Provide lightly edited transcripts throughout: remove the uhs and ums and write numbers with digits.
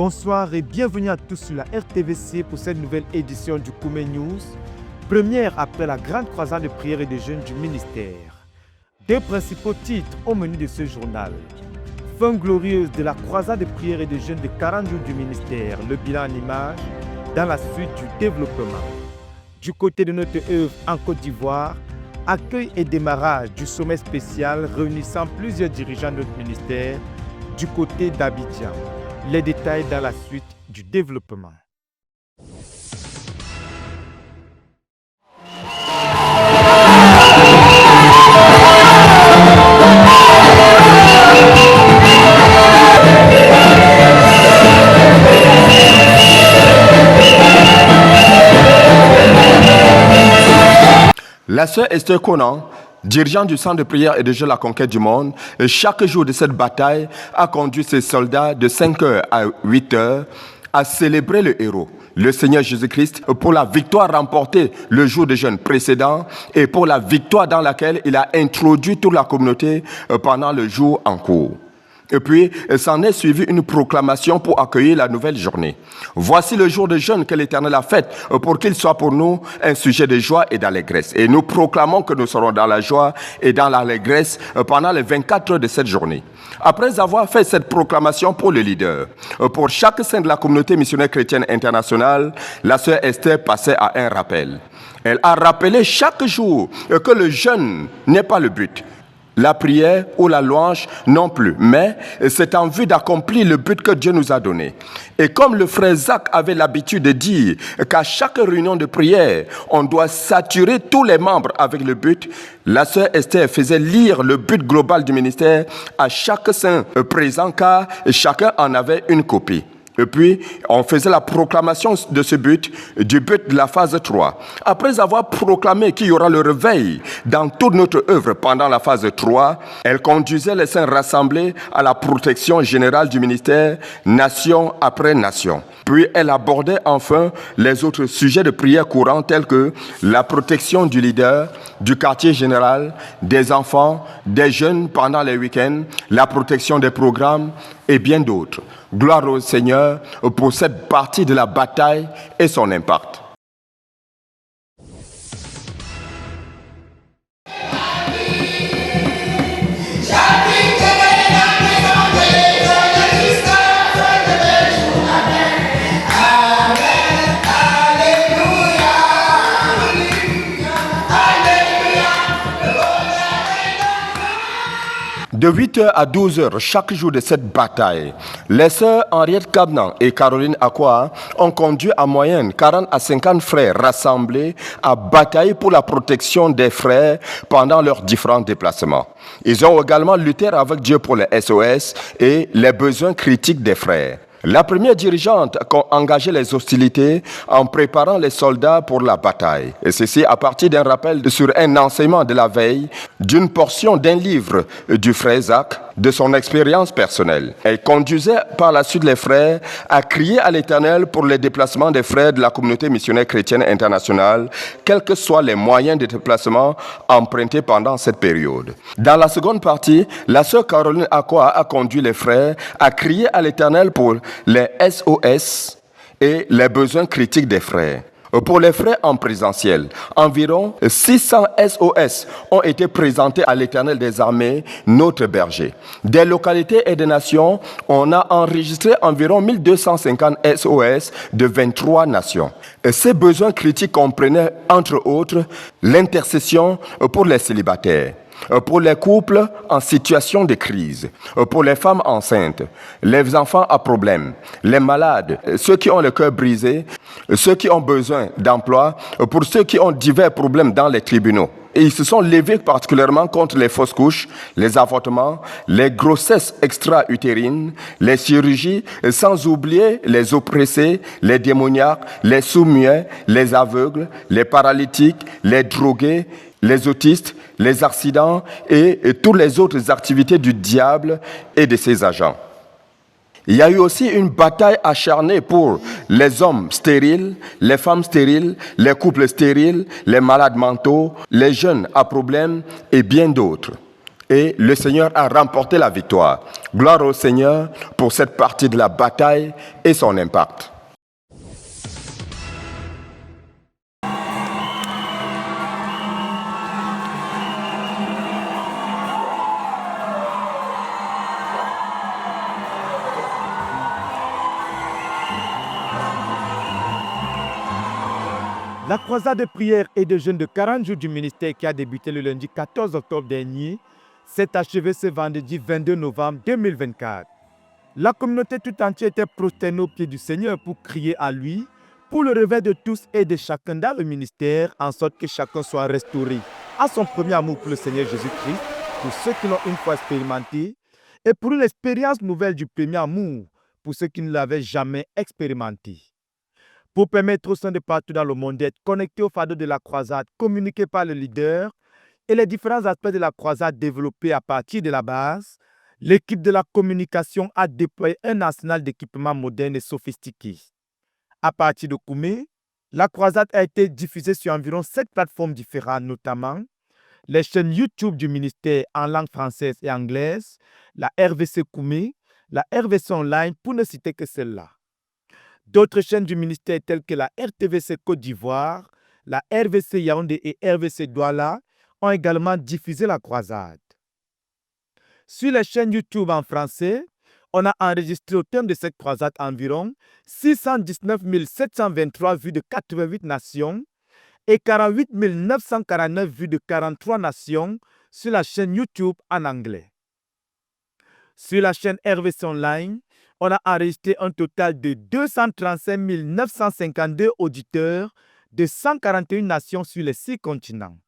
Bonsoir et bienvenue à tous sur la RTVC pour cette nouvelle édition du Koumé News, première après la grande croisade de prière et de jeûne du ministère. Deux principaux titres au menu de ce journal. Fin glorieuse de la croisade de prière et de jeûne de 40 jours du ministère, le bilan en images dans la suite du développement. Du côté de notre œuvre en Côte d'Ivoire, accueil et démarrage du sommet spécial réunissant plusieurs dirigeants de notre ministère du côté d'Abidjan. Les détails dans la suite du développement. La sœur Esther Conan, dirigeant du centre de prière et de jeûne La Conquête du Monde, chaque jour de cette bataille a conduit ses soldats de 5h à 8h à célébrer le héros, le Seigneur Jésus-Christ, pour la victoire remportée le jour de jeûne précédent et pour la victoire dans laquelle il a introduit toute la communauté pendant le jour en cours. Et puis, s'en est suivi une proclamation pour accueillir la nouvelle journée. Voici le jour de jeûne que l'Éternel a fait pour qu'il soit pour nous un sujet de joie et d'allégresse. Et nous proclamons que nous serons dans la joie et dans l'allégresse pendant les 24 heures de cette journée. Après avoir fait cette proclamation pour le leader, pour chaque saint de la communauté missionnaire chrétienne internationale, la sœur Esther passait à un rappel. Elle a rappelé chaque jour que le jeûne n'est pas le but. La prière ou la louange non plus, mais c'est en vue d'accomplir le but que Dieu nous a donné. Et comme le frère Zach avait l'habitude de dire qu'à chaque réunion de prière, on doit saturer tous les membres avec le but, la sœur Esther faisait lire le but global du ministère à chaque saint présent car chacun en avait une copie. Et puis, on faisait la proclamation de ce but, du but de la phase 3. Après avoir proclamé qu'il y aura le réveil dans toute notre œuvre pendant la phase 3, elle conduisait les saints rassemblés à la protection générale du ministère, nation après nation. Puis, elle abordait enfin les autres sujets de prière courants tels que la protection du leader, du quartier général, des enfants, des jeunes pendant les week-ends, la protection des programmes et bien d'autres. Gloire au Seigneur pour cette partie de la bataille et son impact. De 8h à 12h chaque jour de cette bataille, les sœurs Henriette Cabnan et Caroline Akwa ont conduit en moyenne 40 à 50 frères rassemblés à batailler pour la protection des frères pendant leurs différents déplacements. Ils ont également lutté avec Dieu pour les SOS et les besoins critiques des frères. La première dirigeante a engagé les hostilités en préparant les soldats pour la bataille. Et ceci à partir d'un rappel sur un enseignement de la veille, d'une portion d'un livre du frère Zach, de son expérience personnelle. Elle conduisait par la suite les frères à crier à l'Éternel pour les déplacements des frères de la communauté missionnaire chrétienne internationale, quels que soient les moyens de déplacement empruntés pendant cette période. Dans la seconde partie, la sœur Caroline Akwa a conduit les frères à crier à l'Éternel pour les SOS et les besoins critiques des frères. Pour les frères en présentiel, environ 600 SOS ont été présentés à l'Éternel des armées, notre berger. Des localités et des nations, on a enregistré environ 1250 SOS de 23 nations. Ces besoins critiques comprenaient, entre autres, l'intercession pour les célibataires, pour les couples en situation de crise, pour les femmes enceintes, les enfants à problème, les malades, ceux qui ont le cœur brisé, ceux qui ont besoin d'emploi, pour ceux qui ont divers problèmes dans les tribunaux. Et ils se sont levés particulièrement contre les fausses couches, les avortements, les grossesses extra-utérines, les chirurgies, sans oublier les oppressés, les démoniaques, les sourds-muets, les aveugles, les paralytiques, les drogués, les autistes, les accidents et toutes les autres activités du diable et de ses agents. Il y a eu aussi une bataille acharnée pour les hommes stériles, les femmes stériles, les couples stériles, les malades mentaux, les jeunes à problème et bien d'autres. et le Seigneur a remporté la victoire. Gloire au Seigneur pour cette partie de la bataille et son impact. La croisade de prière et de jeûne de 40 jours du ministère qui a débuté le lundi 14 octobre dernier s'est achevée ce vendredi 22 novembre 2024. La communauté tout entière était prosternée aux pieds du Seigneur pour crier à lui, pour le réveil de tous et de chacun dans le ministère, en sorte que chacun soit restauré à son premier amour pour le Seigneur Jésus-Christ, pour ceux qui l'ont une fois expérimenté, et pour une expérience nouvelle du premier amour, pour ceux qui ne l'avaient jamais expérimenté. Pour permettre aux saints de partout dans le monde d'être connectés au fardeau de la croisade communiqué par le leader et les différents aspects de la croisade développés à partir de la base, l'équipe de la communication a déployé un arsenal d'équipements modernes et sophistiqués. À partir de Koumé, la croisade a été diffusée sur environ 7 plateformes différentes, notamment les chaînes YouTube du ministère en langue française et anglaise, la RVC Koumé, la RVC Online, pour ne citer que celle-là. D'autres chaînes du ministère telles que la RTVC Côte d'Ivoire, la RVC Yaoundé et RVC Douala ont également diffusé la croisade. Sur les chaînes YouTube en français, on a enregistré au terme de cette croisade environ 619 723 vues de 88 nations et 48 949 vues de 43 nations sur la chaîne YouTube en anglais. Sur la chaîne RVC Online, on a enregistré un total de 235 952 auditeurs de 141 nations sur les 6 continents.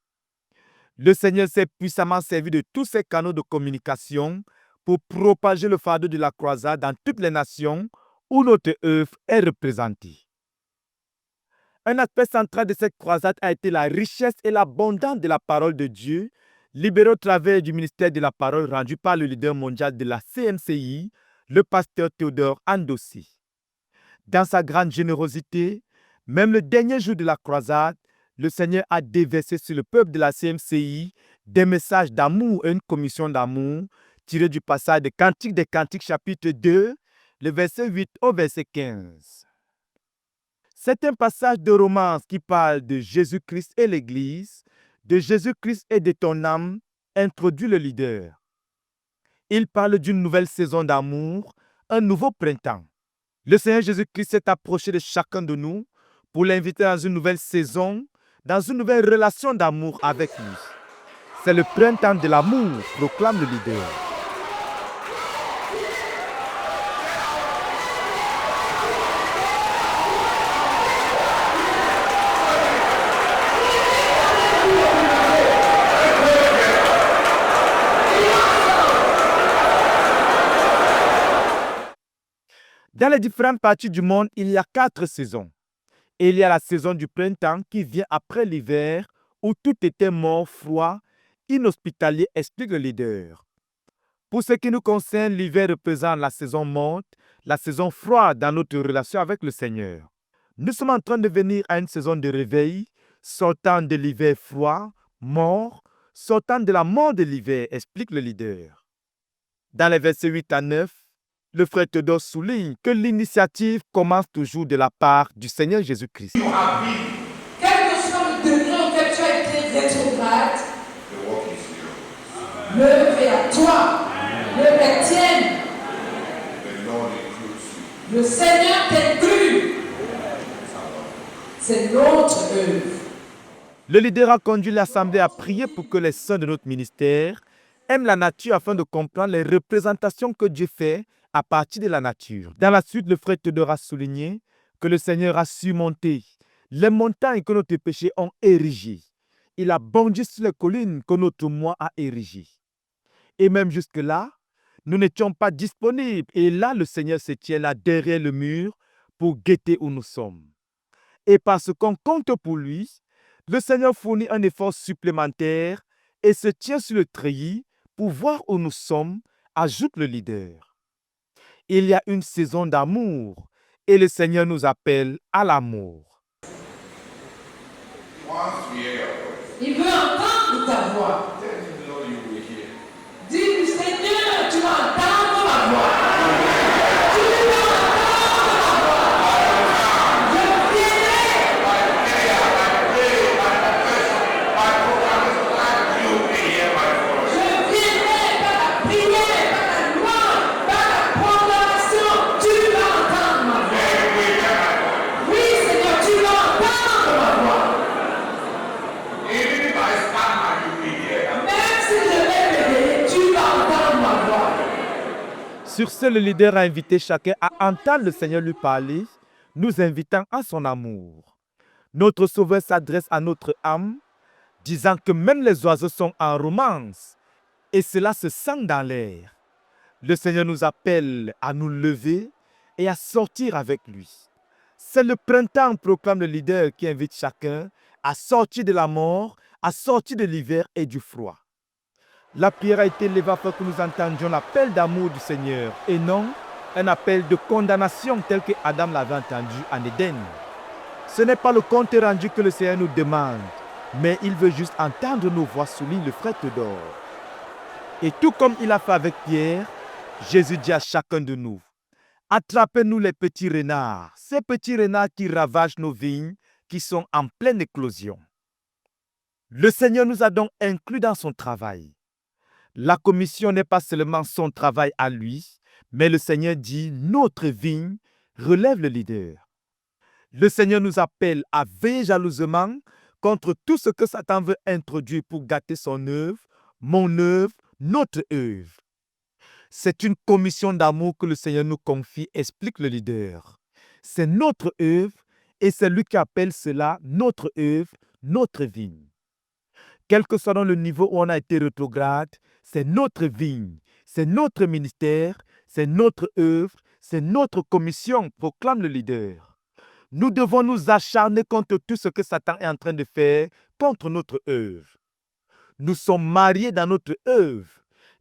Le Seigneur s'est puissamment servi de tous ces canaux de communication pour propager le fardeau de la croisade dans toutes les nations où notre œuvre est représentée. Un aspect central de cette croisade a été la richesse et l'abondance de la parole de Dieu, libérée au travers du ministère de la parole rendu par le leader mondial de la CMCI, le pasteur Théodore Andossi. Dans sa grande générosité, même le dernier jour de la croisade, le Seigneur a déversé sur le peuple de la CMCI des messages d'amour et une commission d'amour tirés du passage des Cantiques chapitre 2, le verset 8 au verset 15. C'est un passage de romance qui parle de Jésus-Christ et l'Église, de Jésus-Christ et de ton âme, introduit le leader. Il parle d'une nouvelle saison d'amour, un nouveau printemps. Le Seigneur Jésus-Christ s'est approché de chacun de nous pour l'inviter dans une nouvelle saison, dans une nouvelle relation d'amour avec lui. C'est le printemps de l'amour, proclame le leader. Dans les différentes parties du monde, il y a 4 saisons. Et il y a la saison du printemps qui vient après l'hiver, où tout était mort, froid, inhospitalier, explique le leader. Pour ce qui nous concerne, l'hiver représente la saison morte, la saison froide dans notre relation avec le Seigneur. Nous sommes en train de venir à une saison de réveil, sortant de l'hiver froid, mort, sortant de la mort de l'hiver, explique le leader. Dans les versets 8 à 9, le frère Théodore souligne que l'initiative commence toujours de la part du Seigneur Jésus-Christ. Quel que soit le degré auquel tu as été rétrograde, l'œuvre est à toi, l'œuvre est tienne. Le Seigneur t'inclut. C'est notre œuvre. Le leader a conduit l'assemblée à prier pour que les saints de notre ministère aiment la nature afin de comprendre les représentations que Dieu fait à partir de la nature. Dans la suite, le frère Théodore a souligné que le Seigneur a surmonté les montagnes que notre péché ont érigées. Il a bondi sur les collines que notre moi a érigées. Et même jusque-là, nous n'étions pas disponibles. Et là, le Seigneur se tient là derrière le mur pour guetter où nous sommes. Et parce qu'on compte pour lui, le Seigneur fournit un effort supplémentaire et se tient sur le treillis pour voir où nous sommes, ajoute le leader. Il y a une saison d'amour et le Seigneur nous appelle à l'amour. Il veut entendre ta voix. Seigneur, tu vas entendre ma voix. Tu vas entendre ma voix. Je viendrai. Je viendrai par la prière, par la louange, par la proclamation. Tu vas entendre ma voix. Oui, Seigneur, tu vas entendre ma voix. Même si je vais m'éveiller, tu vas entendre ma voix. Sur ce, le leader a invité chacun à entendre le Seigneur lui parler, nous invitant à son amour. Notre Sauveur s'adresse à notre âme, disant que même les oiseaux sont en romance, et cela se sent dans l'air. Le Seigneur nous appelle à nous lever et à sortir avec lui. C'est le printemps, proclame le leader, qui invite chacun à sortir de la mort, à sortir de l'hiver et du froid. La prière a été élevée afin que nous entendions l'appel d'amour du Seigneur et non un appel de condamnation tel que Adam l'avait entendu en Éden. Ce n'est pas le compte rendu que le Seigneur nous demande, mais il veut juste entendre nos voix, souligne le frère Théodore. Et tout comme il a fait avec Pierre, Jésus dit à chacun de nous, attrapez-nous les petits renards, ces petits renards qui ravagent nos vignes, qui sont en pleine éclosion. Le Seigneur nous a donc inclus dans son travail. La commission n'est pas seulement son travail à lui, mais le Seigneur dit, notre vigne relève le leader. Le Seigneur nous appelle à veiller jalousement contre tout ce que Satan veut introduire pour gâter son œuvre, mon œuvre, notre œuvre. C'est une commission d'amour que le Seigneur nous confie, explique le leader. C'est notre œuvre et c'est lui qui appelle cela notre œuvre, notre vigne. Quel que soit dans le niveau où on a été rétrograde, c'est notre vigne, c'est notre ministère, c'est notre œuvre, c'est notre commission, proclame le leader. Nous devons nous acharner contre tout ce que Satan est en train de faire contre notre œuvre. Nous sommes mariés dans notre œuvre.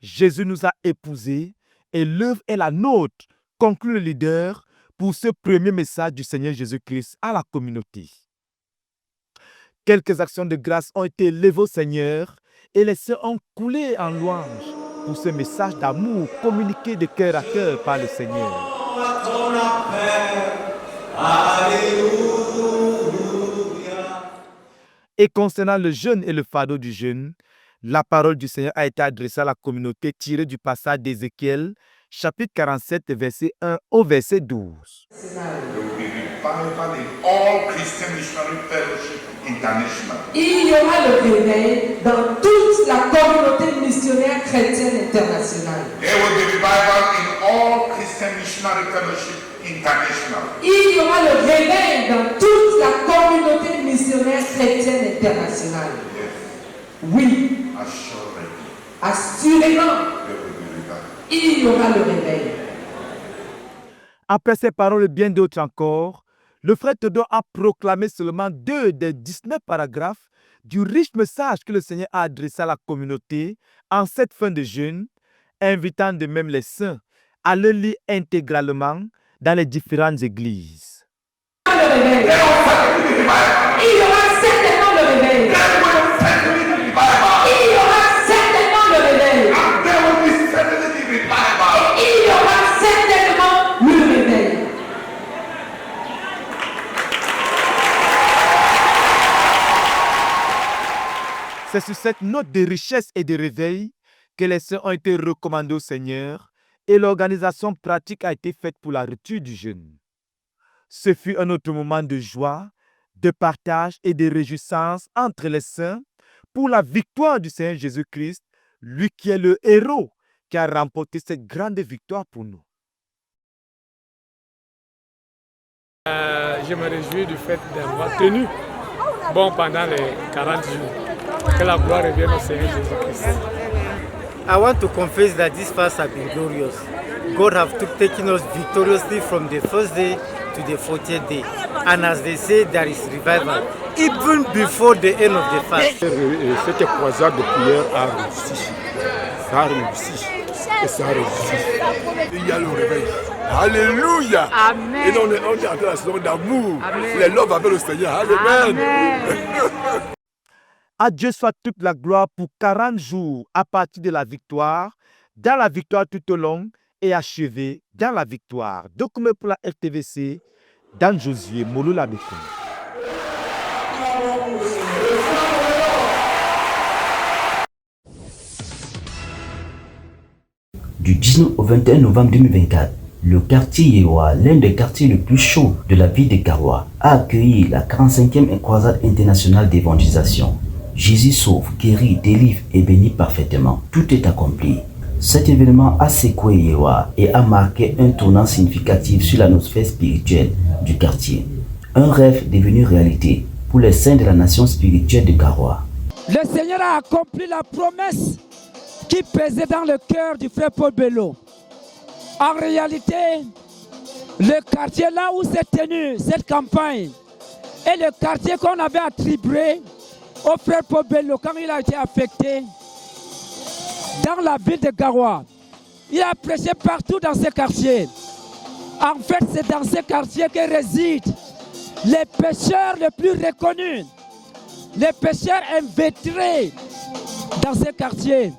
Jésus nous a épousés et l'œuvre est la nôtre, conclut le leader pour ce premier message du Seigneur Jésus-Christ à la communauté. Quelques actions de grâce ont été élevées au Seigneur et les sœurs ont coulé en louange pour ce message d'amour communiqué de cœur à cœur par le Seigneur. Et concernant le jeûne et le fardeau du jeûne, la parole du Seigneur a été adressée à la communauté tirée du passage d'Ézéchiel, chapitre 47, verset 1 au verset 12. Il y aura le réveil dans toute la communauté missionnaire chrétienne internationale. Il y aura le réveil dans toute la communauté missionnaire chrétienne internationale. Oui, assurément, il y aura le réveil. Après ces paroles, bien d'autres encore, le frère Théodore a proclamé seulement 2 des 19 paragraphes du riche message que le Seigneur a adressé à la communauté en cette fin de jeûne, invitant de même les saints à le lire intégralement dans les différentes églises. Il y aura certainement le réveil. Il y aura certainement le réveil. Il y aura certainement le réveil. C'est sur cette note de richesse et de réveil que les saints ont été recommandés au Seigneur et l'organisation pratique a été faite pour la rupture du jeûne. Ce fut un autre moment de joie, de partage et de réjouissance entre les saints pour la victoire du Seigneur Jésus-Christ, lui qui est le héros qui a remporté cette grande victoire pour nous. Je me réjouis du fait d'avoir tenu bon pendant les 40 jours. Que la gloire revienne au Seigneur Jésus-Christ. I want to confess that this fast has been glorious. God has taken us victoriously from the first day to the 40th day. And as they say, there is revival, even before the end of the fast. Cette croisade de prière a réussi. Ça a réussi. Et ça a réussi. Il y a le réveil. Alléluia. Amen. Et on est en train la saison d'amour. Amen. Les lobes avec le Seigneur. Amen. À Dieu soit toute la gloire pour 40 jours à partir de la victoire dans la victoire tout au long et achever dans la victoire. Document pour la RTVC, Dan Josué Molola Bekoum. Du 19 au 21 novembre 2024, le quartier Yewa, l'un des quartiers les plus chauds de la ville de Garoua, a accueilli la 45e croisade internationale d'évangélisation. Jésus sauve, guérit, délivre et bénit parfaitement. Tout est accompli. Cet événement a secoué Yewa et a marqué un tournant significatif sur l'atmosphère spirituelle du quartier. Un rêve devenu réalité pour les saints de la nation spirituelle de Garoua. Le Seigneur a accompli la promesse qui pesait dans le cœur du frère Paul Bello. En réalité, le quartier là où s'est tenue cette campagne est le quartier qu'on avait attribué au frère Paul Bello quand il a été affecté dans la ville de Garoua. Il a prêché partout dans ce quartier. En fait, c'est dans ce quartier que résident les pécheurs les plus reconnus, les pécheurs invétérés dans ce quartier.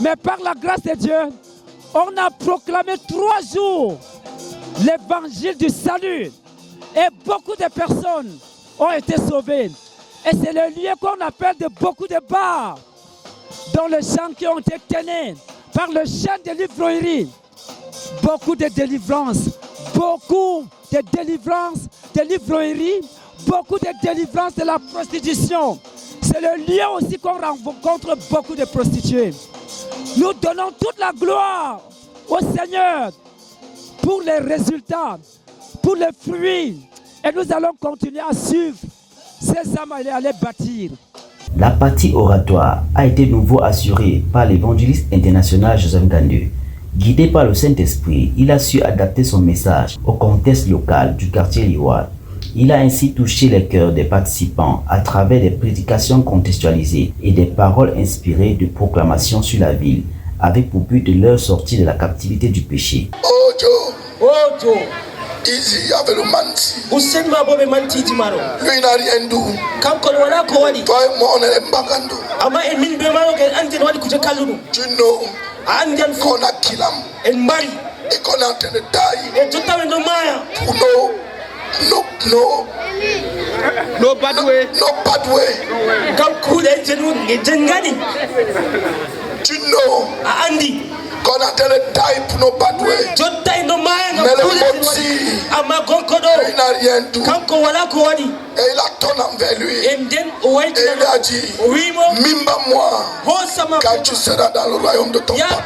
Mais par la grâce de Dieu, on a proclamé 3 jours l'évangile du salut. Et beaucoup de personnes ont été sauvées. Et c'est le lieu qu'on appelle de beaucoup de bars, dont les chants qui ont été tenus par le chant de l'ivroïrie. Beaucoup de délivrances, de l'ivroïrie, beaucoup de délivrances de la prostitution. C'est le lieu aussi qu'on rencontre beaucoup de prostituées. Nous donnons toute la gloire au Seigneur pour les résultats, pour les fruits. Et nous allons continuer à suivre ces âmes et à les bâtir. La partie oratoire a été nouveau assurée par l'évangéliste international Joseph Gandu. Guidé par le Saint-Esprit, il a su adapter son message au contexte local du quartier Liwa. Il a ainsi touché les cœurs des participants à travers des prédications contextualisées et des paroles inspirées de proclamations sur la ville, avec pour but de leur sortie de la captivité du péché. Ojo. Easy avec le manti. Usen ma bobe manti timaro. Lui n'a rien du. Kam kon wala ko wadi. Toi moi on est mbagando. Ama en min be maro ke anten wadi kuje kalunu. Tu know. Andian ko na kilam. En mari. Et qu'on est en train de tailler. Et tout à no maya. No bad way. No bad way. Kam kude jenu ngengani. Tu know. Andi. Qu'on a tel taille pour nos badoués. Mais le moti, il n'a rien dit. Et il a tourné envers lui. Et il a dit, Mimba moi, quand tu seras dans le royaume de ton père.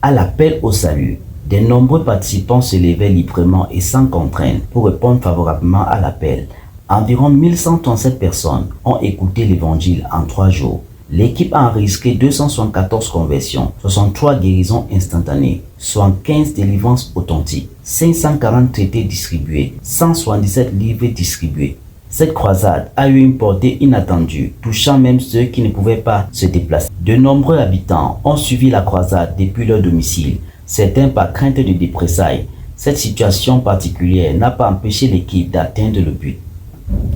À l'appel au salut, de nombreux participants se levaient librement et sans contrainte pour répondre favorablement à l'appel. Environ 1137 personnes ont écouté l'évangile en 3 jours. L'équipe a enregistré 274 conversions, 63 guérisons instantanées, 75 délivrances authentiques, 540 traités distribués, 177 livres distribués. Cette croisade a eu une portée inattendue, touchant même ceux qui ne pouvaient pas se déplacer. De nombreux habitants ont suivi la croisade depuis leur domicile, certains par crainte de déprésailles. Cette situation particulière n'a pas empêché l'équipe d'atteindre le but.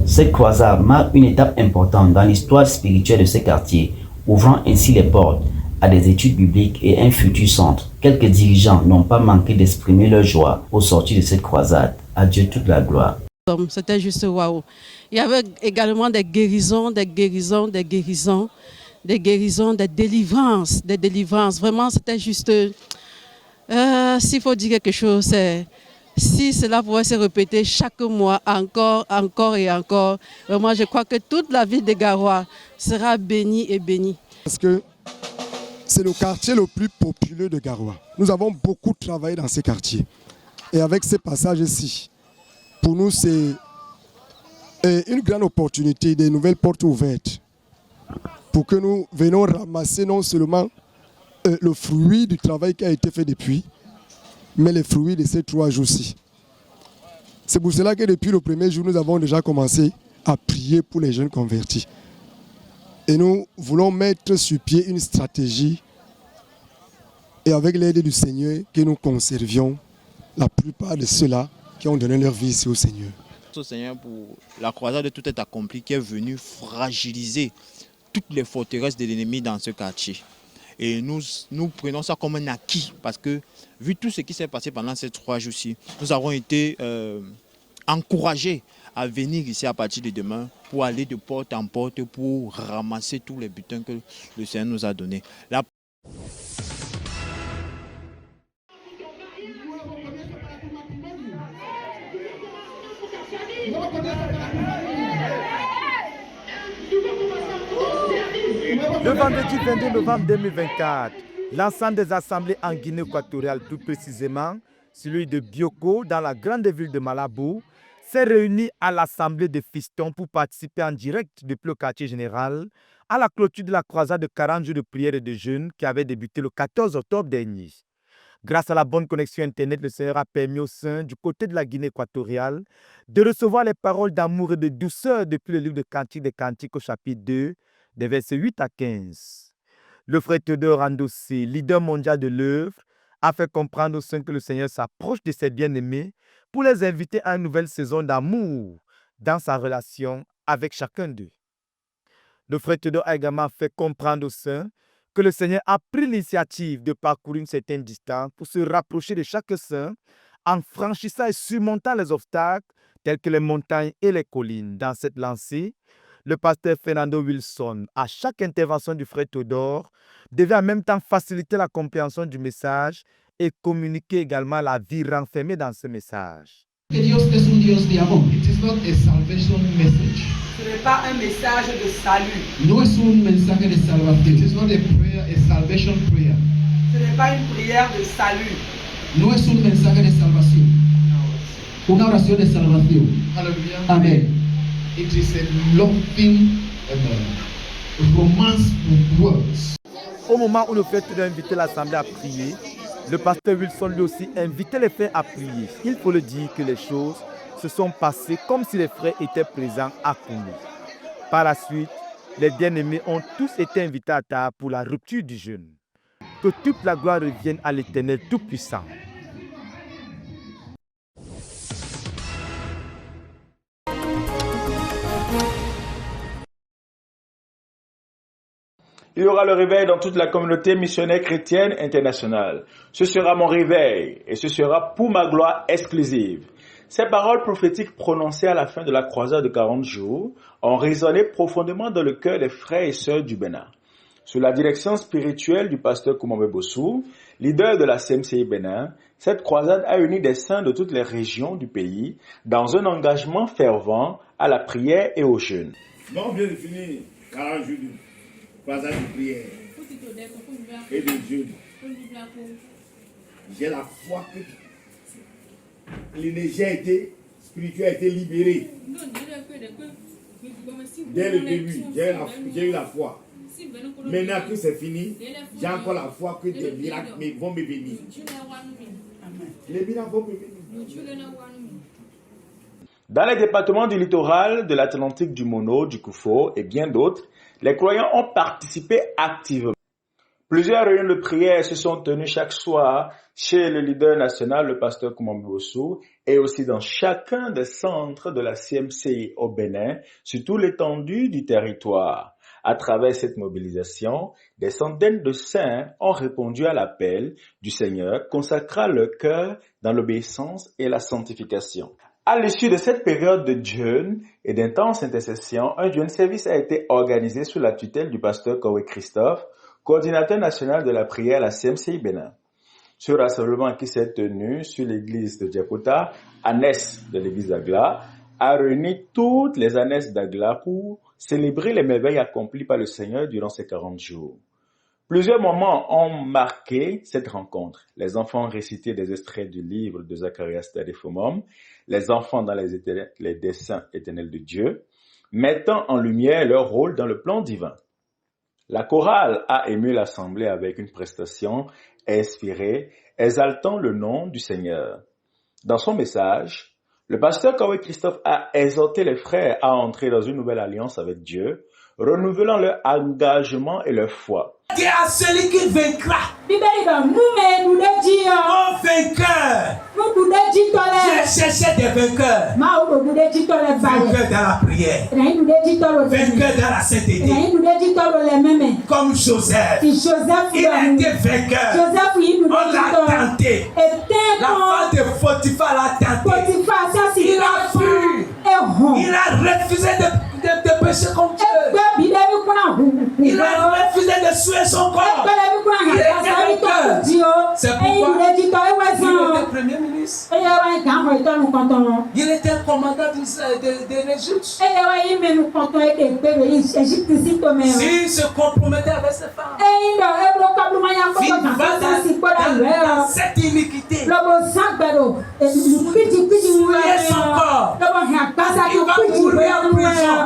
Cette croisade marque une étape importante dans l'histoire spirituelle de ce quartier, ouvrant ainsi les portes à des études bibliques et un futur centre. Quelques dirigeants n'ont pas manqué d'exprimer leur joie au sortir de cette croisade. À Dieu toute la gloire. C'était juste waouh. Il y avait également des guérisons, des délivrances. Vraiment, c'était juste... s'il faut dire quelque chose, c'est... Si cela pouvait se répéter chaque mois, encore et encore, vraiment, je crois que toute la ville de Garoua sera bénie et bénie. Parce que c'est le quartier le plus populeux de Garoua. Nous avons beaucoup travaillé dans ces quartiers. Et avec ces passages-ci, pour nous, c'est une grande opportunité, des nouvelles portes ouvertes, pour que nous venions ramasser non seulement le fruit du travail qui a été fait depuis, mais les fruits de ces 3 jours-ci. C'est pour cela que depuis le premier jour, nous avons déjà commencé à prier pour les jeunes convertis. Et nous voulons mettre sur pied une stratégie et avec l'aide du Seigneur que nous conservions la plupart de ceux-là qui ont donné leur vie ici au Seigneur. Au Seigneur pour la croisade de tout est accompli qui est venu fragiliser toutes les forteresses de l'ennemi dans ce quartier. Et nous prenons ça comme un acquis parce que, vu tout ce qui s'est passé pendant ces 3 jours-ci, nous avons été encouragés à venir ici à partir de demain pour aller de porte en porte pour ramasser tous les butins que le Seigneur nous a donnés. Le vendredi 22 novembre 2024, l'ensemble des assemblées en Guinée équatoriale, plus précisément celui de Bioko dans la grande ville de Malabo, s'est réuni à l'assemblée de Fistons pour participer en direct depuis le quartier général à la clôture de la croisade de 40 jours de prière et de jeûne qui avait débuté le 14 octobre dernier. Grâce à la bonne connexion Internet, le Seigneur a permis aux saints du côté de la Guinée équatoriale de recevoir les paroles d'amour et de douceur depuis le livre de Cantiques des Cantiques au chapitre 2, des versets 8 à 15. Le frère Théodore Andossé, leader mondial de l'œuvre, a fait comprendre aux saints que le Seigneur s'approche de ses bien-aimés pour les inviter à une nouvelle saison d'amour dans sa relation avec chacun d'eux. Le frère Théodore a également fait comprendre aux saints que le Seigneur a pris l'initiative de parcourir une certaine distance pour se rapprocher de chaque saint en franchissant et surmontant les obstacles tels que les montagnes et les collines. Dans cette lancée, le pasteur Fernando Wilson, à chaque intervention du frère Théodore, devait en même temps faciliter la compréhension du message et communiquer également la vie renfermée dans ce message. Dios es un Dios de amor. It is not a salvation message. Ce n'est pas un message de salut. No es un mensaje de salvación. It is not a prayer, a salvation prayer. Ce n'est pas une prière de salut. No es un mensaje de salvación. Una oración de salvación. Hallelujah. Amen. It is a loving romance with words. Au moment où le frère Théodore invitait l'assemblée à prier, le pasteur Wilson lui aussi invitait les frères à prier. Il faut le dire que les choses se sont passées comme si les frères étaient présents à Koumé. Par la suite, les bien-aimés ont tous été invités à table pour la rupture du jeûne. Que toute la gloire revienne à l'Éternel Tout-Puissant. Il y aura le réveil dans toute la communauté missionnaire chrétienne internationale. Ce sera mon réveil et ce sera pour ma gloire exclusive. Ces paroles prophétiques prononcées à la fin de la croisade de 40 jours ont résonné profondément dans le cœur des frères et sœurs du Bénin. Sous la direction spirituelle du pasteur Koumambe Bossou, leader de la CMCI Bénin, cette croisade a uni des saints de toutes les régions du pays dans un engagement fervent à la prière et au jeûne. Donc on vient de finir 40 jours de croisade de prière et de jeûne. J'ai la foi que l'énergie a été spirituelle, a été libérée. Dès le début, j'ai eu la foi. Maintenant que c'est fini, j'ai encore la foi que des miracles vont me bénir. Les miracles vont me bénir. Dans les départements du littoral, de l'Atlantique, du Mono, du Koufo et bien d'autres, les croyants ont participé activement. Plusieurs réunions de prière se sont tenues chaque soir chez le leader national, le pasteur Koumambe Bossou, et aussi dans chacun des centres de la CMCI au Bénin, sur toute l'étendue du territoire. À travers cette mobilisation, des centaines de saints ont répondu à l'appel du Seigneur, consacrant leur cœur dans l'obéissance et la sanctification. À l'issue de cette période de jeûne et d'intense intercession, un jeûne service a été organisé sous la tutelle du pasteur Kawé Christophe, coordinateur national de la prière à la CMCI Bénin. Ce rassemblement qui s'est tenu sur l'église de Djakota, Anès de l'église d'Agla, a réuni toutes les Anès d'Agla pour célébrer les merveilles accomplies par le Seigneur durant ces 40 jours. Plusieurs moments ont marqué cette rencontre. Les enfants ont récité des extraits du livre de Zacharias Tadefomom, les enfants dans les desseins éternels de Dieu, mettant en lumière leur rôle dans le plan divin. La chorale a ému l'assemblée avec une prestation inspirée, exaltant le nom du Seigneur. Dans son message, le pasteur Kawé Christophe a exhorté les frères à entrer dans une nouvelle alliance avec Dieu, renouvelant leur engagement et leur foi. Dieu à celui qui vaincra. Mon vainqueur. Dieu cherchait des vainqueurs. vainqueur dans la prière, vainqueur dans la sainteté, comme Joseph. Il a été vainqueur. On l'a tenté. La femme de Potiphar l'a tenté. Il a fui. Il a refusé de pécher comme Dieu. Il a refusé de suer son corps. Il était vainqueur. C'est pourquoi il était premier ministre. Il était commandant d'Égypte. S'il se compromettait avec ses femmes, s'il va dans cette iniquité, souiller son corps, il va mourir en prison.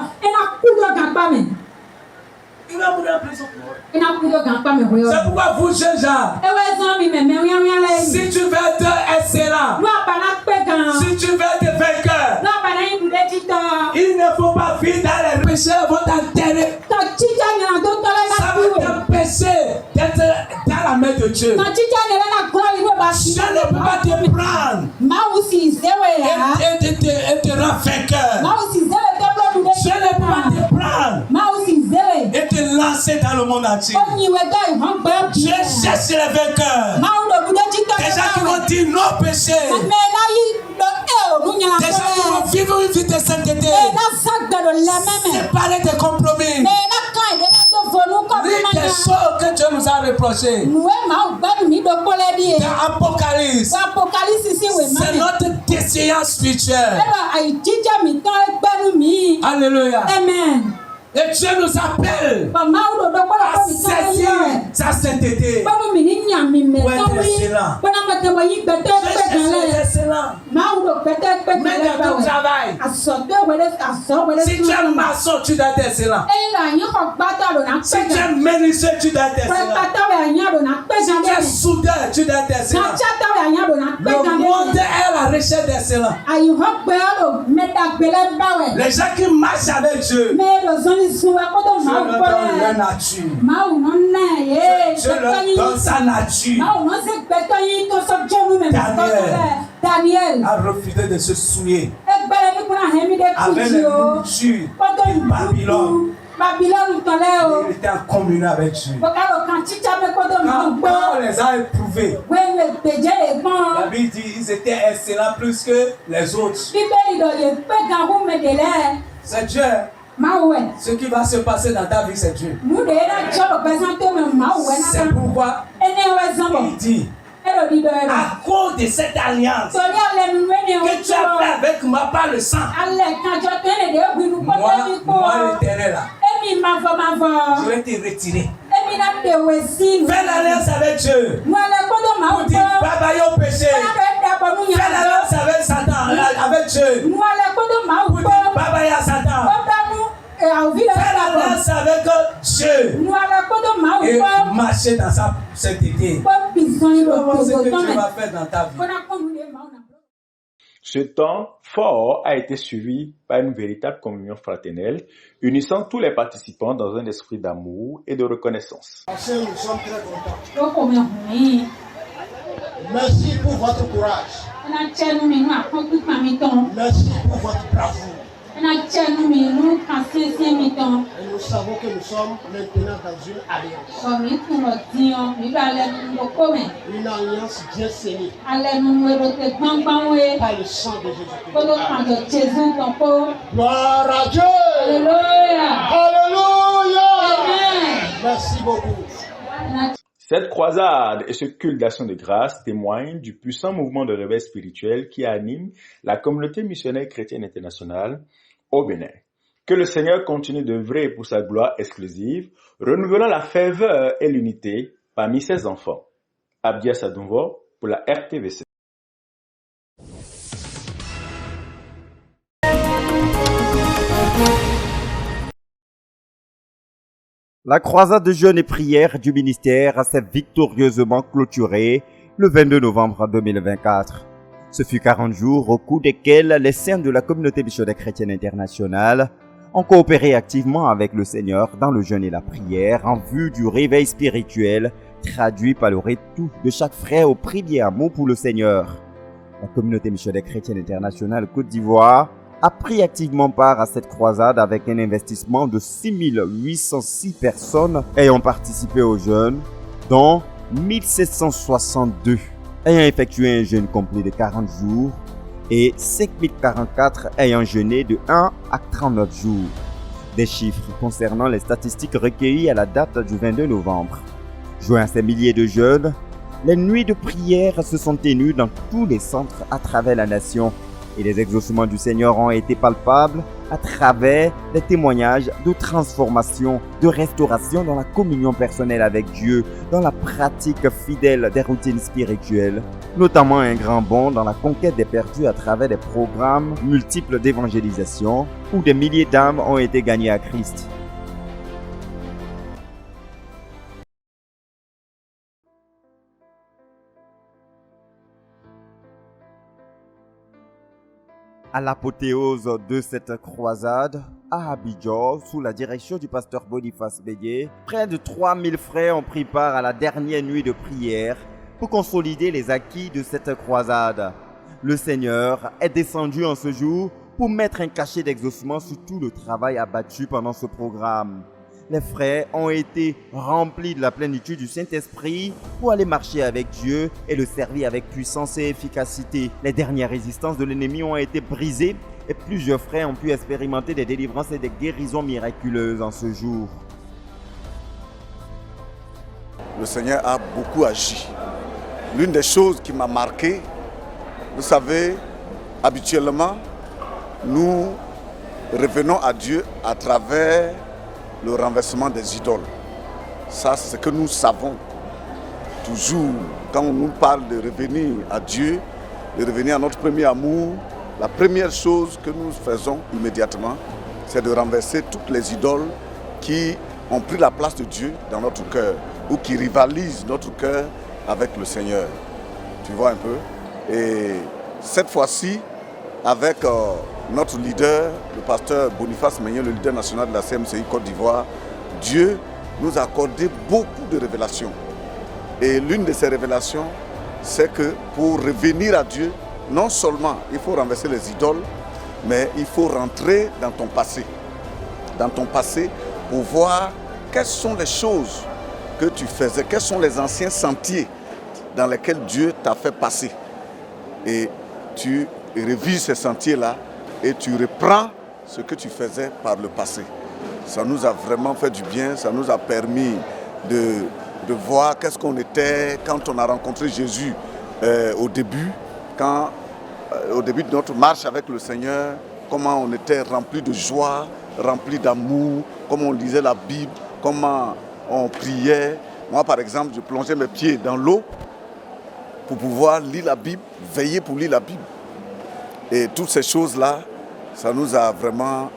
Il va mourir en prison. C'est pourquoi vous, jeunes gens, si tu veux être excellent, si tu veux être vainqueur, il ne faut pas vivre dans les péchés vont t'enterrer. Ça va t'empêcher d'être dans la main de Dieu. Je ne peux pas te prendre et te rendre vainqueur. Je ne peux pas te prendre et te lancer dans le monde entier. Je cherche les vainqueurs. Des gens qui vont dire non péché. Des gens qui vont vivre une vie de sainteté. Séparer des compromis. L'une des choses que Dieu nous a reprochées dans Apocalypse, c'est notre déchéance spirituelle. Alléluia. Amen. Et Dieu nous appelle à saisir sa sainteté pour être excellent. Je cherche l'excellent. Mais dans ton travail, si tu es maçon, tu dois être excellent. Si tu es menuisier, tu dois être excellent. Si tu es soudeur, tu dois être excellent. Le monde est à la recherche d'excellence. Les gens qui marchent avec Dieu, je leur donne leur nature. Je leur donne sa nature. Daniel a refusé de se souiller avec les nourritures de Babylone. Il était en communion avec Dieu. Quand on les a éprouvés, la Bible dit qu'ils étaient excellents plus que les autres. C'est Dieu. Ce qui va se passer dans ta vie, c'est Dieu. C'est pourquoi il dit, à cause de cette alliance que tu as fait avec moi par le sang, moi l'Éternel, je vais te retirer. Fais l'alliance avec Dieu. Pour dire bye bye au péché. Fais l'alliance avec Satan, avec Dieu. Pour dire bye bye à Satan. Fais l'alliance avec Dieu. Et marcher dans sa sainteté. Comment c'est que tu vas faire dans ta vie? Ce temps fort a été suivi par une véritable communion fraternelle, unissant tous les participants dans un esprit d'amour et de reconnaissance. Nous sommes très contents. Merci pour votre courage. Merci pour votre bravoure. Et nous savons que nous sommes maintenant dans une alliance. Une alliance bien scellée par le sang de Jésus-Christ. Gloire à Dieu. Alléluia. Alléluia. Merci beaucoup. Cette croisade et ce culte d'action de grâce témoignent du puissant mouvement de réveil spirituel qui anime la communauté missionnaire chrétienne internationale au Bénin. Que le Seigneur continue d'œuvrer pour sa gloire exclusive, renouvelant la ferveur et l'unité parmi ses enfants. Abdia Sadunvo pour la RTVC. La croisade de jeûne et prière du ministère s'est victorieusement clôturée le 22 novembre 2024. Ce fut 40 jours au cours desquels les saints de la communauté missionnaire chrétienne internationale ont coopéré activement avec le Seigneur dans le jeûne et la prière en vue du réveil spirituel traduit par le retour de chaque frère au premier amour pour le Seigneur. La communauté missionnaire chrétienne internationale Côte d'Ivoire a pris activement part à cette croisade avec un investissement de 6806 personnes ayant participé au jeûne, dont 1762 ayant effectué un jeûne complet de 40 jours et 5044 ayant jeûné de 1 à 39 jours. Des chiffres concernant les statistiques recueillies à la date du 22 novembre. Joint à ces milliers de jeunes, les nuits de prière se sont tenues dans tous les centres à travers la nation et les exaucements du Seigneur ont été palpables à travers les témoignages de transformation, de restauration dans la communion personnelle avec Dieu, dans la pratique fidèle des routines spirituelles, notamment un grand bond dans la conquête des perdus à travers des programmes multiples d'évangélisation où des milliers d'âmes ont été gagnées à Christ. À l'apothéose de cette croisade, à Abidjan, sous la direction du pasteur Boniface Bédié, près de 3000 frères ont pris part à la dernière nuit de prière pour consolider les acquis de cette croisade. Le Seigneur est descendu en ce jour pour mettre un cachet d'exaucement sur tout le travail abattu pendant ce programme. Les frères ont été remplis de la plénitude du Saint-Esprit pour aller marcher avec Dieu et le servir avec puissance et efficacité. Les dernières résistances de l'ennemi ont été brisées et plusieurs frères ont pu expérimenter des délivrances et des guérisons miraculeuses en ce jour. Le Seigneur a beaucoup agi. L'une des choses qui m'a marqué, vous savez, habituellement, nous revenons à Dieu à travers le renversement des idoles. Ça, c'est ce que nous savons. Toujours, quand on nous parle de revenir à Dieu, de revenir à notre premier amour, la première chose que nous faisons immédiatement, c'est de renverser toutes les idoles qui ont pris la place de Dieu dans notre cœur ou qui rivalisent notre cœur avec le Seigneur. Tu vois un peu? Et cette fois-ci, avec notre leader, le pasteur Boniface Meignet, le leader national de la CMCI Côte d'Ivoire, Dieu nous a accordé beaucoup de révélations. Et l'une de ces révélations, c'est que pour revenir à Dieu, non seulement il faut renverser les idoles, mais il faut rentrer dans ton passé. Dans ton passé, pour voir quelles sont les choses que tu faisais, quels sont les anciens sentiers dans lesquels Dieu t'a fait passer. Et tu revises ces sentiers-là et tu reprends ce que tu faisais par le passé. Ça nous a vraiment fait du bien, ça nous a permis de voir qu'est-ce qu'on était quand on a rencontré Jésus au début de notre marche avec le Seigneur, comment on était rempli de joie, rempli d'amour, comment on lisait la Bible, comment on priait. Moi, par exemple, je plongeais mes pieds dans l'eau pour pouvoir lire la Bible, veiller pour lire la Bible. Et toutes ces choses-là, ça nous a vraiment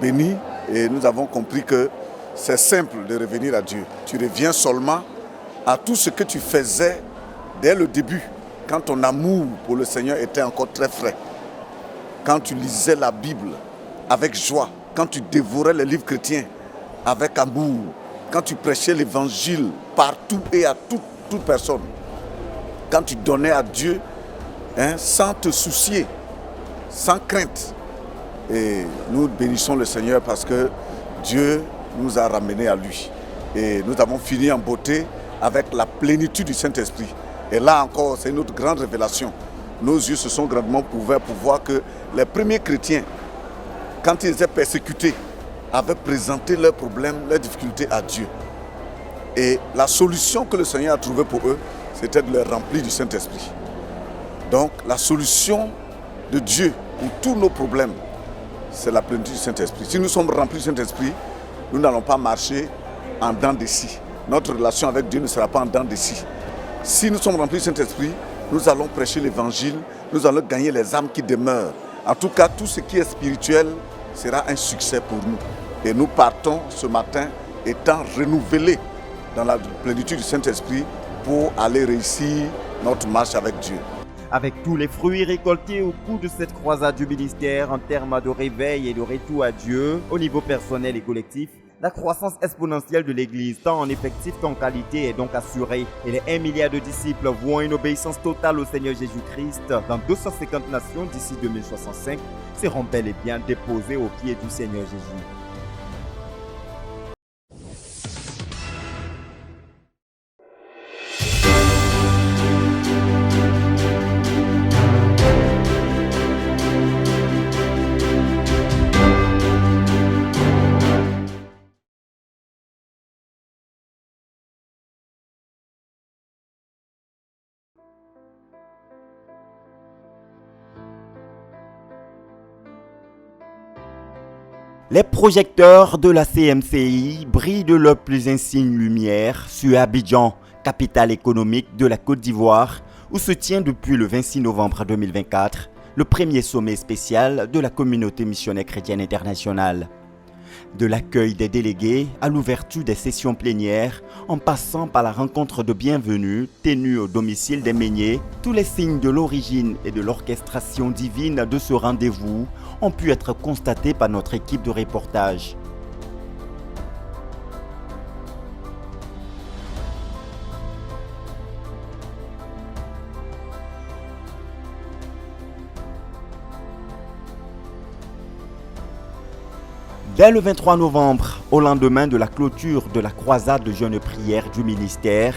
bénis et nous avons compris que c'est simple de revenir à Dieu. Tu reviens seulement à tout ce que tu faisais dès le début, quand ton amour pour le Seigneur était encore très frais. Quand tu lisais la Bible avec joie, quand tu dévorais les livres chrétiens avec amour, quand tu prêchais l'évangile partout et à toute personne, quand tu donnais à Dieu sans te soucier, sans crainte. Et nous bénissons le Seigneur parce que Dieu nous a ramenés à lui. Et nous avons fini en beauté avec la plénitude du Saint-Esprit. Et là encore, c'est une autre grande révélation. Nos yeux se sont grandement ouverts pour voir que les premiers chrétiens, quand ils étaient persécutés, avaient présenté leurs problèmes, leurs difficultés à Dieu. Et la solution que le Seigneur a trouvée pour eux, c'était de les remplir du Saint-Esprit. Donc la solution de Dieu pour tous nos problèmes, c'est la plénitude du Saint-Esprit. Si nous sommes remplis du Saint-Esprit, nous n'allons pas marcher en dents de scie. Notre relation avec Dieu ne sera pas en dents de scie. Si nous sommes remplis du Saint-Esprit, nous allons prêcher l'évangile, nous allons gagner les âmes qui demeurent. En tout cas, tout ce qui est spirituel sera un succès pour nous. Et nous partons ce matin étant renouvelés dans la plénitude du Saint-Esprit pour aller réussir notre marche avec Dieu. Avec tous les fruits récoltés au cours de cette croisade du ministère en termes de réveil et de retour à Dieu, au niveau personnel et collectif, La croissance exponentielle de l'Église, tant en effectif qu'en qualité, est donc assurée. Et les 1 milliard de disciples vouant une obéissance totale au Seigneur Jésus-Christ dans 250 nations d'ici 2065 seront bel et bien déposés aux pieds du Seigneur Jésus. Les projecteurs de la CMCI brillent de leur plus insigne lumière sur Abidjan, capitale économique de la Côte d'Ivoire, où se tient depuis le 26 novembre 2024 le premier sommet spécial de la communauté missionnaire chrétienne internationale. De l'accueil des délégués à l'ouverture des sessions plénières, en passant par la rencontre de bienvenue tenue au domicile des Meuniers, tous les signes de l'origine et de l'orchestration divine de ce rendez-vous ont pu être constatés par notre équipe de reportage. Dès le 23 novembre, au lendemain de la clôture de la croisade de jeûne prière du ministère,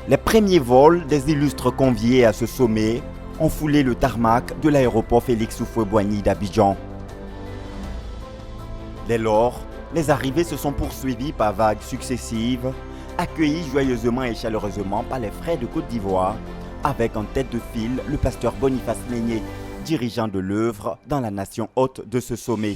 les premiers vols des illustres conviés à ce sommet ont foulé le tarmac de l'aéroport Félix Houphouët-Boigny d'Abidjan. Dès lors, les arrivées se sont poursuivies par vagues successives, accueillies joyeusement et chaleureusement par les frères de Côte d'Ivoire, avec en tête de file le pasteur Boniface Meunier, dirigeant de l'œuvre dans la nation hôte de ce sommet.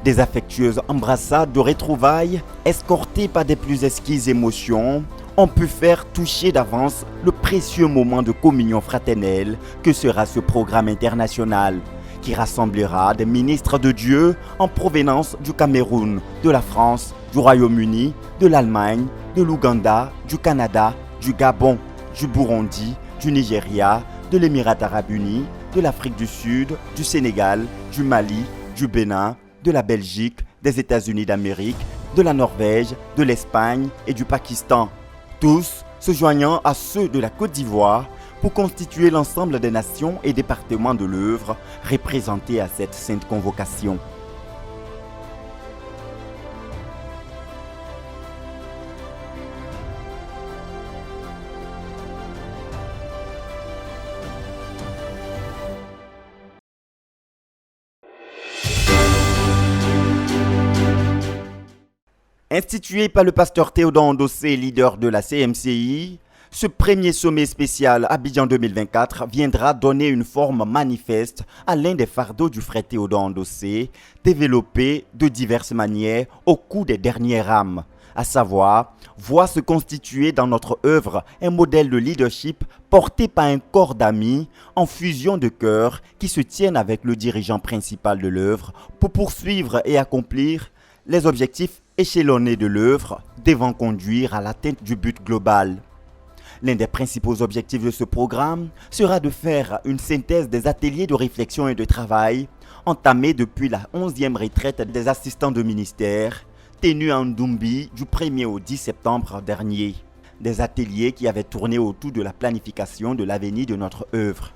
Des affectueuses embrassades de retrouvailles, escortées par des plus exquises émotions, ont pu faire toucher d'avance le précieux moment de communion fraternelle que sera ce programme international, qui rassemblera des ministres de Dieu en provenance du Cameroun, de la France, du Royaume-Uni, de l'Allemagne, de l'Ouganda, du Canada, du Gabon, du Burundi, du Nigeria, de l'Émirat arabe uni, de l'Afrique du Sud, du Sénégal, du Mali, du Bénin, de la Belgique, des États-Unis d'Amérique, de la Norvège, de l'Espagne et du Pakistan. Tous se joignant à ceux de la Côte d'Ivoire pour constituer l'ensemble des nations et départements de l'œuvre représentés à cette sainte convocation. Institué par le pasteur Théodore Ndossé, leader de la CMCI, ce premier sommet spécial Abidjan 2024 viendra donner une forme manifeste à l'un des fardeaux du frère Théodore Ndossé, développé de diverses manières au cours des dernières rames, à savoir voir se constituer dans notre œuvre un modèle de leadership porté par un corps d'amis en fusion de cœur qui se tiennent avec le dirigeant principal de l'œuvre pour poursuivre et accomplir les objectifs échelonnés de l'œuvre devant conduire à l'atteinte du but global. L'un des principaux objectifs de ce programme sera de faire une synthèse des ateliers de réflexion et de travail entamés depuis la 11e retraite des assistants de ministère, tenus en Ndumbi du 1er au 10 septembre dernier. Des ateliers qui avaient tourné autour de la planification de l'avenir de notre œuvre.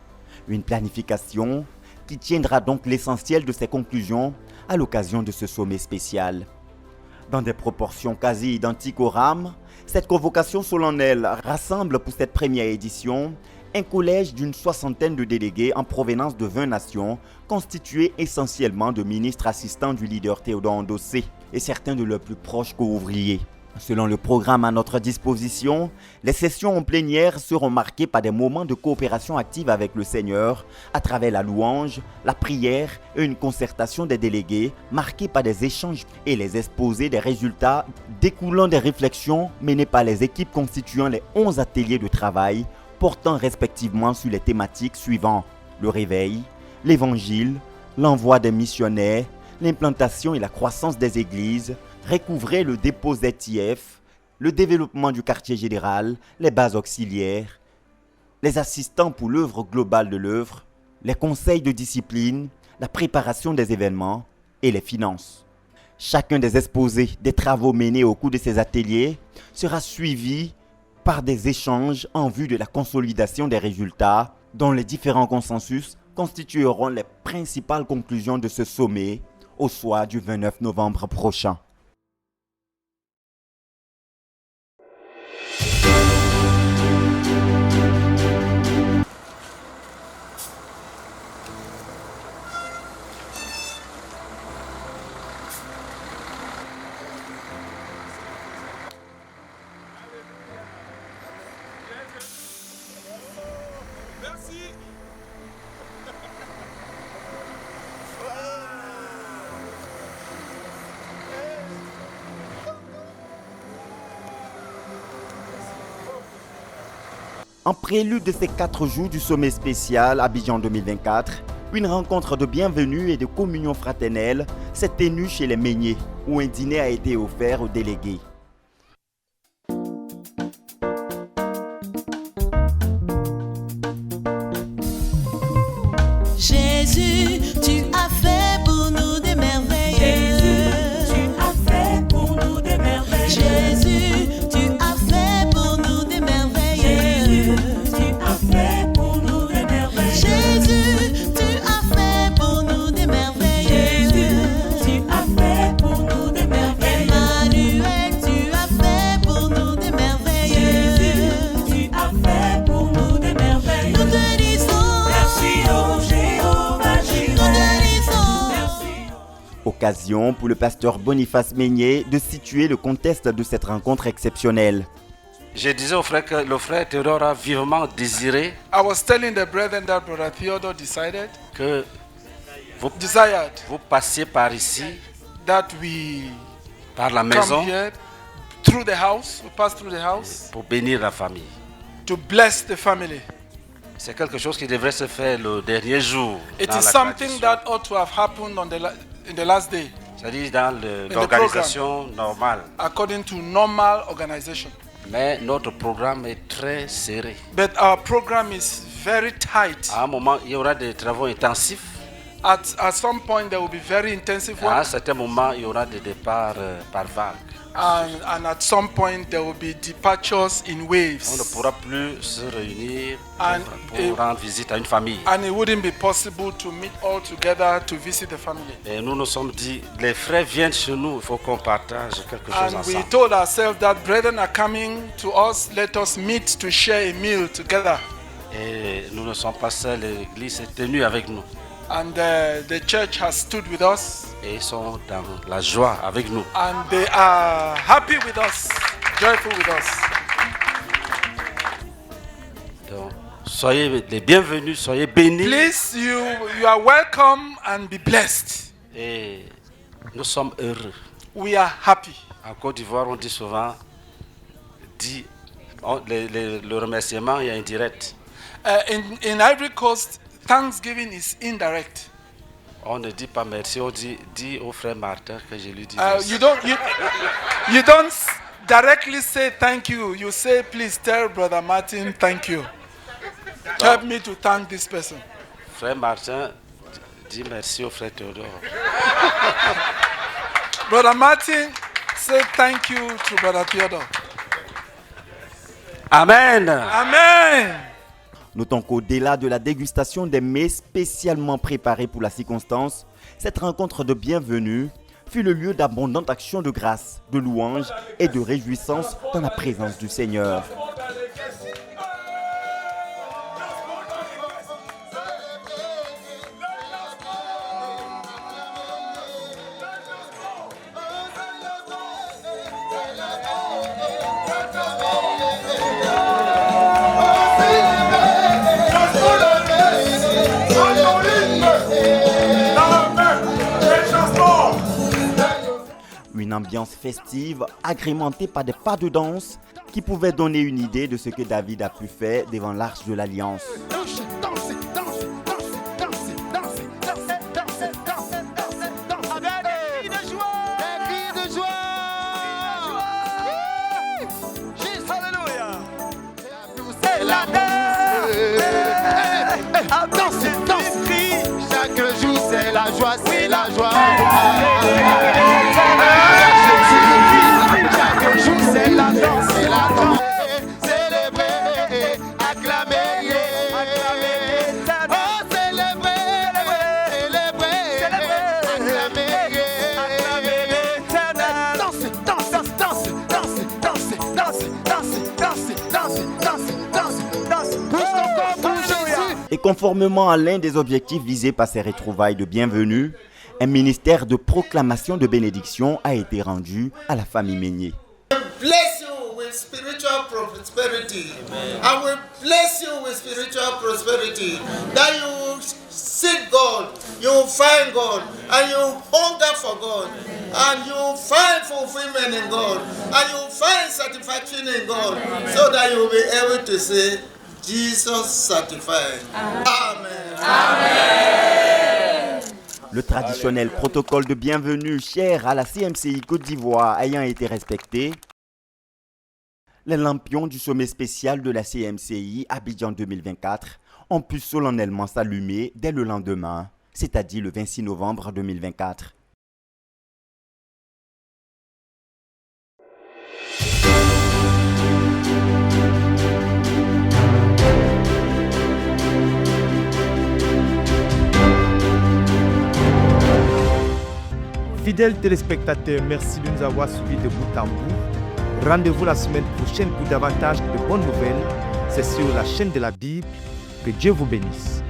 Une planification qui tiendra donc l'essentiel de ses conclusions à l'occasion de ce sommet spécial. Dans des proportions quasi identiques au RAM, cette convocation solennelle rassemble pour cette première édition un collège d'une 60aine de délégués en provenance de 20 nations, constitués essentiellement de ministres assistants du leader Théodore Ndossé et certains de leurs plus proches co-ouvriers. Selon le programme à notre disposition, les sessions en plénière seront marquées par des moments de coopération active avec le Seigneur à travers la louange, la prière et une concertation des délégués marquée par des échanges et les exposés des résultats découlant des réflexions menées par les équipes constituant les 11 ateliers de travail portant respectivement sur les thématiques suivantes: le réveil, l'évangile, l'envoi des missionnaires, l'implantation et la croissance des églises, recouvrer le dépôt ZTF, le développement du quartier général, les bases auxiliaires, les assistants pour l'œuvre globale de l'œuvre, les conseils de discipline, la préparation des événements et les finances. Chacun des exposés des travaux menés au cours de ces ateliers sera suivi par des échanges en vue de la consolidation des résultats dont les différents consensus constitueront les principales conclusions de ce sommet au soir du 29 novembre prochain. En prélude de ces 4 jours du sommet spécial Abidjan 2024, une rencontre de bienvenue et de communion fraternelle s'est tenue chez les Meuniers, où un dîner a été offert aux délégués. Jésus, tu as fait pour nous des merveilles. Jésus, tu as fait pour nous des merveilles. Jésus, tu as fait pour nous des merveilles. Jésus, tu as fait pour nous des merveilles. Jésus, tu as fait pour nous des merveilles. Jésus, tu as fait pour nous des merveilles. Emmanuel, tu as fait pour nous des merveilles. Jésus, tu as fait pour nous des merveilles. Nous te disons merci, oh Jéhovah. Occasion pour le pasteur Boniface Meunier de situer le contexte de cette rencontre exceptionnelle. Je disais au frère que le frère Théodore a vivement désiré I was telling the brethren that Brother Theodore decided que vous passiez par ici, that we par la maison, come here through the house, we pass through the house pour bénir la famille. To bless the family. C'est quelque chose qui devrait se faire le dernier jour. It is something that ought to have happened on in the last day. C'est-à-dire dans l'organisation normale. According to normal organization. Mais notre programme est très serré. But our program is very tight. À un moment, il y aura des travaux intensifs. At some point, there will be very intensive work. À un certain moment, il y aura des départs par vague. And at some point, there will be departures in waves. On ne pourra plus se réunir pour rendre visite à une famille. And it wouldn't be possible to meet all together to visit the family. Et nous nous sommes dit, les frères viennent chez nous, il faut qu'on partage quelque chose ensemble. And we told ourselves that brethren are coming to us, let us meet to share a meal together. Et nous ne sommes pas seuls, l'église est tenue avec nous. And the church has stood with us. Et ils sont dans la joie avec nous. And they are happy with us, joyful with us. Donc, soyez les bienvenus, soyez bénis. Please, you are welcome and be blessed. Et nous sommes heureux. We are happy. En Côte d'Ivoire, on dit souvent, le remerciement est indirect. In Ivory Coast, Thanksgiving is indirect. On ne dit pas merci, on dit au frère Martin que je lui dis merci. You don't directly say thank you. You say, please tell Brother Martin thank you. Help me to thank this person. Frère Martin dit merci au frère Théodore. Brother Martin say thank you to Brother Theodore. Amen. Amen. Notons qu'au-delà de la dégustation des mets spécialement préparés pour la circonstance, cette rencontre de bienvenue fut le lieu d'abondantes actions de grâce, de louange et de réjouissance dans la présence du Seigneur. Une ambiance festive, agrémentée par des pas de danse qui pouvaient donner une idée de ce que David a pu faire devant l'Arche de l'Alliance. Chaque jour c'est la joie, c'est la joie. Chaque jour c'est la danse, c'est la danse. Célébrer, acclamer, oh célébrer, Et conformément à l'un des objectifs visés par ces retrouvailles de bienvenue, un ministère de proclamation de bénédiction a été rendu à la famille Meignier. Bless you with spiritual prosperity. I will bless you with spiritual prosperity. That you will seek God, you will find God, and you will hunger for God, and you will find fulfillment in God, and you will find satisfaction in God, so that you will be able to say, Jesus satisfied. Amen. Amen. Le traditionnel protocole de bienvenue cher à la CMCI Côte d'Ivoire ayant été respecté, les lampions du sommet spécial de la CMCI Abidjan 2024 ont pu solennellement s'allumer dès le lendemain, c'est-à-dire le 26 novembre 2024. Fidèles téléspectateurs, merci de nous avoir suivis de bout en bout. Rendez-vous la semaine prochaine pour davantage de bonnes nouvelles. C'est sur la chaîne de la Bible. Que Dieu vous bénisse.